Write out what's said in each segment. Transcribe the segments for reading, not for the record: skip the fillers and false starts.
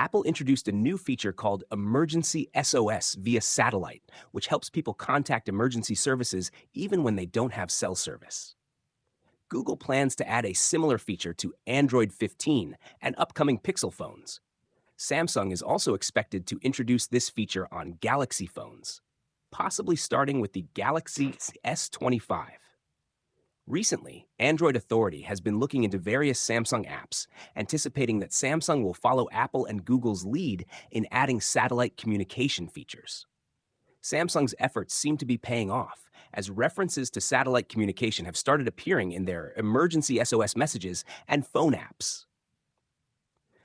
Apple introduced a new feature called Emergency SOS via satellite, which helps people contact emergency services even when they don't have cell service. Google plans to add a similar feature to Android 15 and upcoming Pixel phones. Samsung is also expected to introduce this feature on Galaxy phones, possibly starting with the Galaxy S25. Recently, Android Authority has been looking into various Samsung apps, anticipating that Samsung will follow Apple and Google's lead in adding satellite communication features. Samsung's efforts seem to be paying off, as references to satellite communication have started appearing in their emergency SOS messages and phone apps.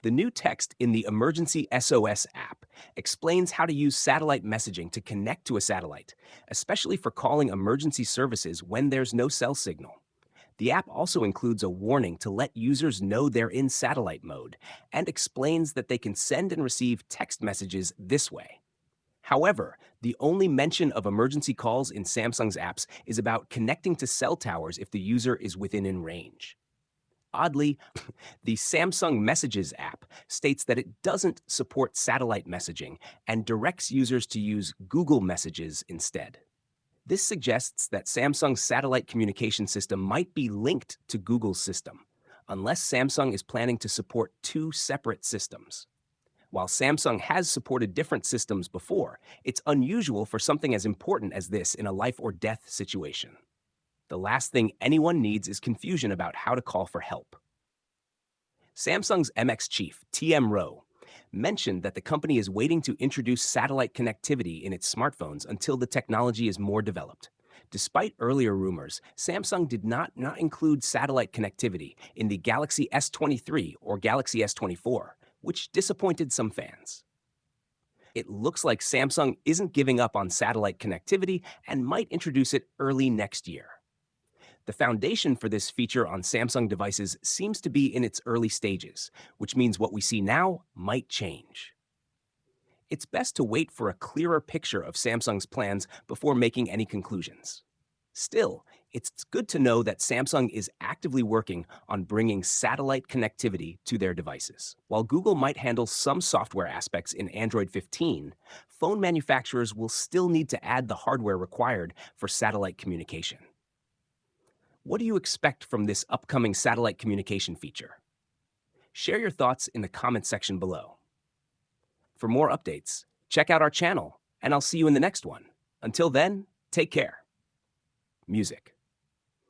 The new text in the Emergency SOS app explains how to use satellite messaging to connect to a satellite, especially for calling emergency services when there's no cell signal. The app also includes a warning to let users know they're in satellite mode and explains that they can send and receive text messages this way. However, the only mention of emergency calls in Samsung's apps is about connecting to cell towers if the user is within range. Oddly, the Samsung Messages app states that it doesn't support satellite messaging and directs users to use Google Messages instead. This suggests that Samsung's satellite communication system might be linked to Google's system, unless Samsung is planning to support two separate systems. While Samsung has supported different systems before, it's unusual for something as important as this in a life or death situation. The last thing anyone needs is confusion about how to call for help. Samsung's MX chief, TM Rowe, mentioned that the company is waiting to introduce satellite connectivity in its smartphones until the technology is more developed. Despite earlier rumors, Samsung did not include satellite connectivity in the Galaxy S23 or Galaxy S24, which disappointed some fans. It looks like Samsung isn't giving up on satellite connectivity and might introduce it early next year. The foundation for this feature on Samsung devices seems to be in its early stages, which means what we see now might change. It's best to wait for a clearer picture of Samsung's plans before making any conclusions. Still, it's good to know that Samsung is actively working on bringing satellite connectivity to their devices. While Google might handle some software aspects in Android 15, phone manufacturers will still need to add the hardware required for satellite communication. What do you expect from this upcoming satellite communication feature? Share your thoughts in the comment section below. For more updates, check out our channel, and I'll see you in the next one. Until then, take care. Music.